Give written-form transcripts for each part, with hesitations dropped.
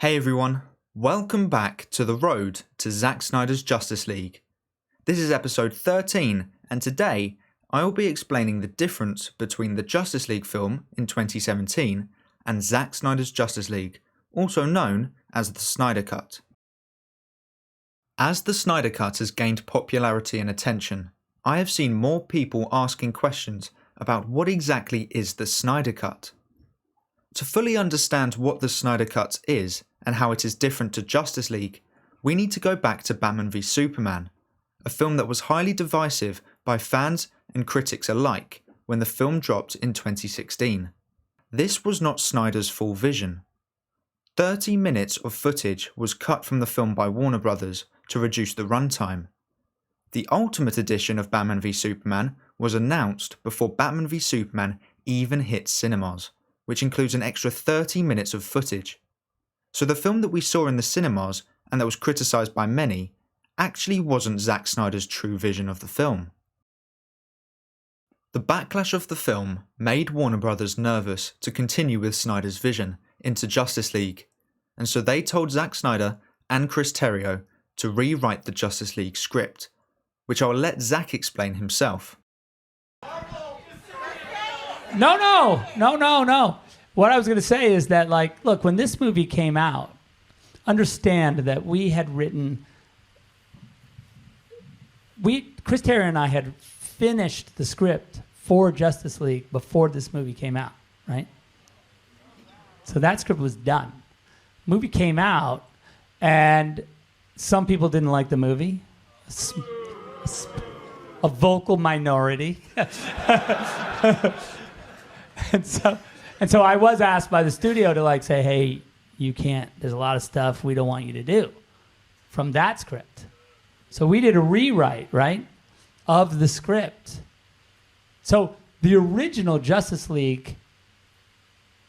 Hey everyone, welcome back to the road to Zack Snyder's Justice League. This is episode 13, and today I will be explaining the difference between the Justice League film in 2017 and Zack Snyder's Justice League, also known as the Snyder Cut. As the Snyder Cut has gained popularity and attention, I have seen more people asking questions about what exactly is the Snyder Cut. To fully understand what the Snyder Cut is and how it is different to Justice League, we need to go back to Batman v Superman, a film that was highly divisive by fans and critics alike when the film dropped in 2016. This was not Snyder's full vision. 30 minutes of footage was cut from the film by Warner Bros. To reduce the runtime. The Ultimate Edition of Batman v Superman was announced before Batman v Superman even hit cinemas, which includes an extra 30 minutes of footage. So the film that we saw in the cinemas, and that was criticised by many, actually wasn't Zack Snyder's true vision of the film. The backlash of the film made Warner Bros. Nervous to continue with Snyder's vision into Justice League, and so they told Zack Snyder and Chris Terrio to rewrite the Justice League script, which I will let Zack explain himself. No. What I was going to say is that, look, when this movie came out, understand that we had written... Chris Terrio and I had finished the script for Justice League before this movie came out, right? So that script was done. Movie came out, and some people didn't like the movie. A vocal minority. And so I was asked by the studio to say, hey, you can't, there's a lot of stuff we don't want you to do from that script. So we did a rewrite, right, of the script. So the original Justice League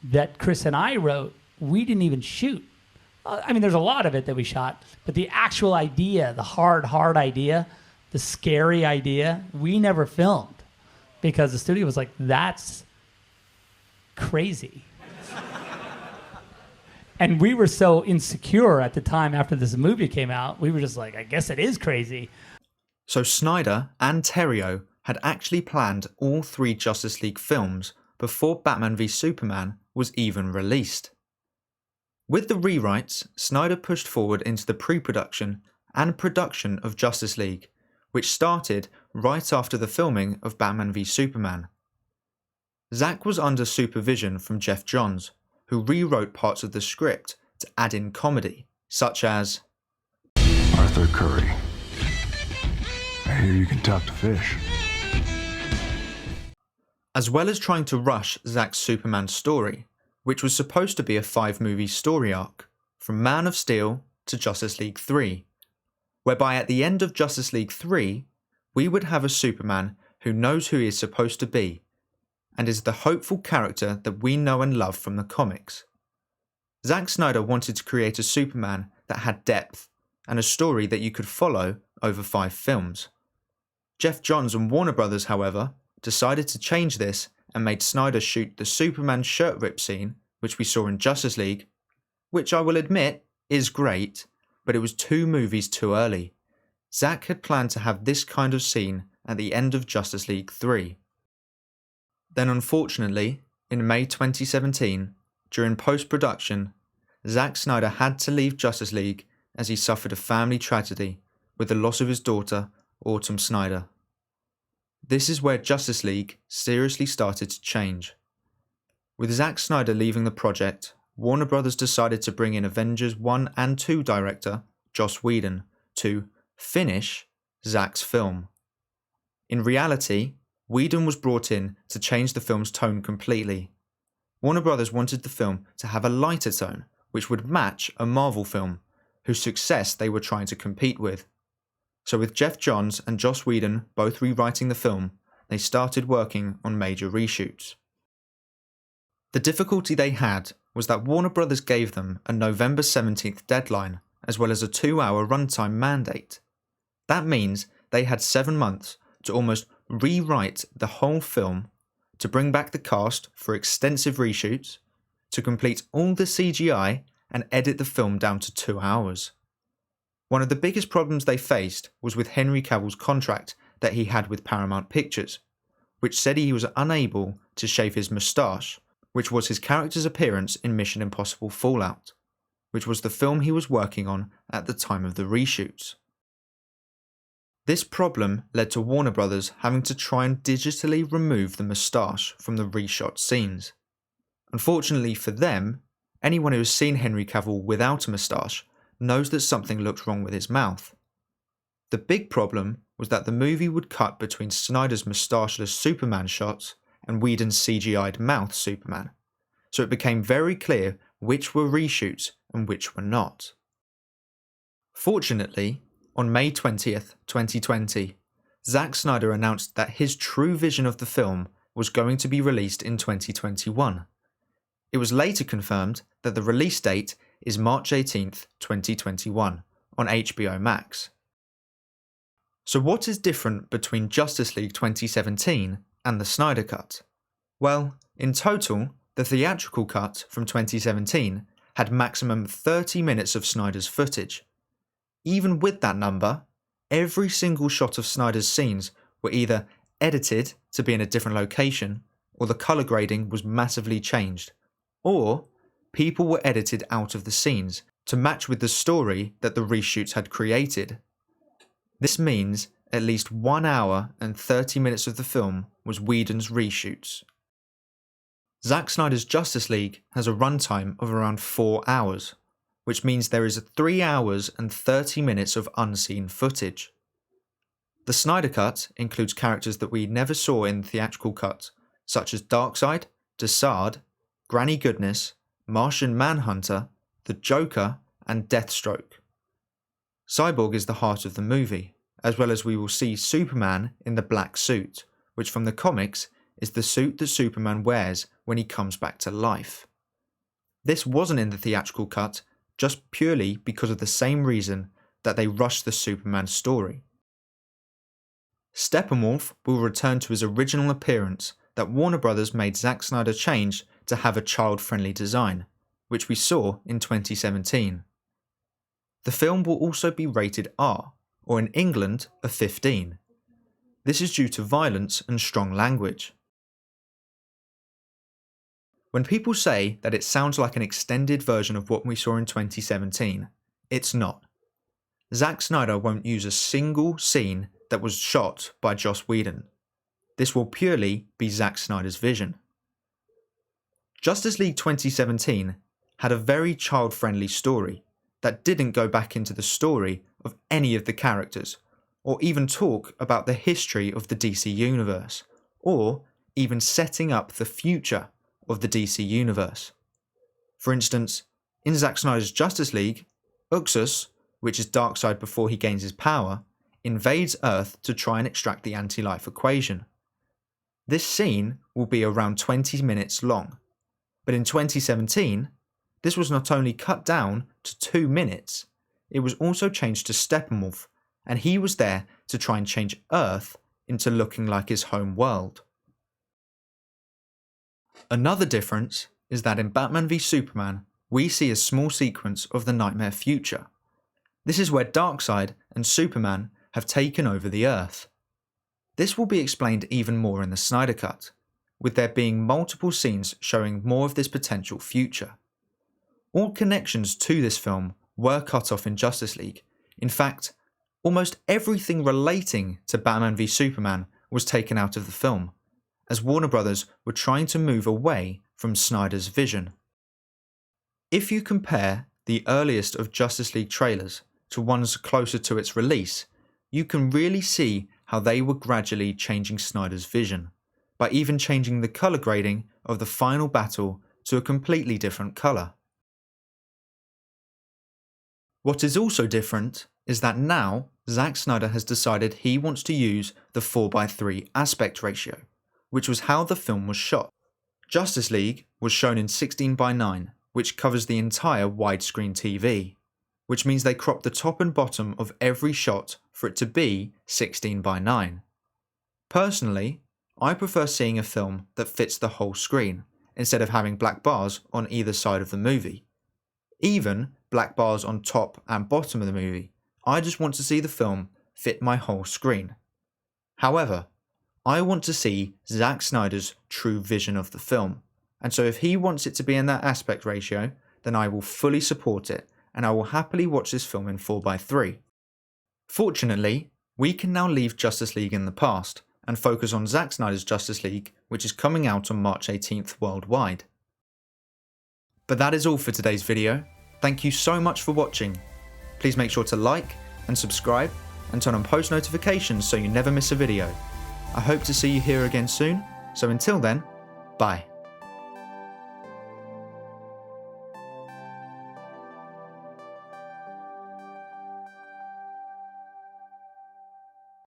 that Chris and I wrote, we didn't even shoot. I mean, there's a lot of it that we shot, but the actual idea, the hard idea, the scary idea, we never filmed because the studio was like, that's crazy. And we were so insecure at the time after this movie came out, we were just like, I guess it is crazy. So Snyder and Terrio had actually planned all 3 Justice League films before Batman v Superman was even released. With the rewrites, Snyder pushed forward into the pre-production and production of Justice League, which started right after the filming of Batman v Superman. Zack was under supervision from Geoff Johns, who rewrote parts of the script to add in comedy, such as Arthur Curry. I hear you can talk to fish. As well as trying to rush Zack's Superman story, which was supposed to be a 5-movie story arc, from Man of Steel to Justice League 3, whereby at the end of Justice League 3, we would have a Superman who knows who he is supposed to be, and is the hopeful character that we know and love from the comics. Zack Snyder wanted to create a Superman that had depth, and a story that you could follow over 5 films. Geoff Johns and Warner Bros., however, decided to change this and made Snyder shoot the Superman shirt rip scene, which we saw in Justice League, which I will admit is great, but it was 2 movies too early. Zack had planned to have this kind of scene at the end of Justice League 3. Then unfortunately, in May 2017, during post-production, Zack Snyder had to leave Justice League as he suffered a family tragedy with the loss of his daughter, Autumn Snyder. This is where Justice League seriously started to change. With Zack Snyder leaving the project, Warner Bros. Decided to bring in Avengers 1 and 2 director, Joss Whedon, to finish Zack's film. In reality, Whedon was brought in to change the film's tone completely. Warner Bros. Wanted the film to have a lighter tone, which would match a Marvel film, whose success they were trying to compete with. So with Geoff Johns and Joss Whedon both rewriting the film, they started working on major reshoots. The difficulty they had was that Warner Bros. Gave them a November 17th deadline, as well as a 2-hour runtime mandate. That means they had 7 months to almost rewrite the whole film, to bring back the cast for extensive reshoots, to complete all the CGI and edit the film down to 2 hours. One of the biggest problems they faced was with Henry Cavill's contract that he had with Paramount Pictures, which said he was unable to shave his moustache, which was his character's appearance in Mission Impossible Fallout, which was the film he was working on at the time of the reshoots. This problem led to Warner Brothers having to try and digitally remove the moustache from the reshot scenes. Unfortunately for them, anyone who has seen Henry Cavill without a moustache knows that something looked wrong with his mouth. The big problem was that the movie would cut between Snyder's moustacheless Superman shots and Whedon's CGI'd mouth Superman, so it became very clear which were reshoots and which were not. Fortunately, on May 20th, 2020, Zack Snyder announced that his true vision of the film was going to be released in 2021. It was later confirmed that the release date is March 18th, 2021 on HBO Max. So what is different between Justice League 2017 and the Snyder Cut? Well, in total, the theatrical cut from 2017 had maximum 30 minutes of Snyder's footage. Even with that number, every single shot of Snyder's scenes were either edited to be in a different location, or the colour grading was massively changed, or people were edited out of the scenes to match with the story that the reshoots had created. This means at least 1 hour and 30 minutes of the film was Whedon's reshoots. Zack Snyder's Justice League has a runtime of around 4 hours, which means there is 3 hours and 30 minutes of unseen footage. The Snyder Cut includes characters that we never saw in the theatrical cut, such as Darkseid, Desaad, Granny Goodness, Martian Manhunter, the Joker, and Deathstroke. Cyborg is the heart of the movie, as well as we will see Superman in the black suit, which from the comics is the suit that Superman wears when he comes back to life. This wasn't in the theatrical cut just purely because of the same reason that they rushed the Superman story. Steppenwolf will return to his original appearance that Warner Brothers made Zack Snyder change to have a child-friendly design, which we saw in 2017. The film will also be rated R, or in England, a 15. This is due to violence and strong language. When people say that it sounds like an extended version of what we saw in 2017, it's not. Zack Snyder won't use a single scene that was shot by Joss Whedon. This will purely be Zack Snyder's vision. Justice League 2017 had a very child-friendly story that didn't go back into the story of any of the characters, or even talk about the history of the DC Universe, or even setting up the future of the DC Universe. For instance, in Zack Snyder's Justice League, Uxus, which is Darkseid before he gains his power, invades Earth to try and extract the anti-life equation. This scene will be around 20 minutes long, but in 2017, this was not only cut down to 2 minutes, it was also changed to Steppenwolf, and he was there to try and change Earth into looking like his home world. Another difference is that in Batman v Superman, we see a small sequence of the nightmare future. This is where Darkseid and Superman have taken over the Earth. This will be explained even more in the Snyder Cut, with there being multiple scenes showing more of this potential future. All connections to this film were cut off in Justice League. In fact, almost everything relating to Batman v Superman was taken out of the film, as Warner Brothers were trying to move away from Snyder's vision. If you compare the earliest of Justice League trailers to ones closer to its release, you can really see how they were gradually changing Snyder's vision, by even changing the colour grading of the final battle to a completely different colour. What is also different is that now Zack Snyder has decided he wants to use the 4:3 aspect ratio, which was how the film was shot. Justice League was shown in 16:9, which covers the entire widescreen TV, which means they cropped the top and bottom of every shot for it to be 16:9. Personally, I prefer seeing a film that fits the whole screen, instead of having black bars on either side of the movie. even black bars on top and bottom of the movie. I just want to see the film fit my whole screen. However, I want to see Zack Snyder's true vision of the film, and so if he wants it to be in that aspect ratio, then I will fully support it, and I will happily watch this film in 4:3. Fortunately, we can now leave Justice League in the past, and focus on Zack Snyder's Justice League, which is coming out on March 18th worldwide. But that is all for today's video. Thank you so much for watching. Please make sure to like and subscribe and turn on post notifications so you never miss a video. I hope to see you here again soon, so until then, bye.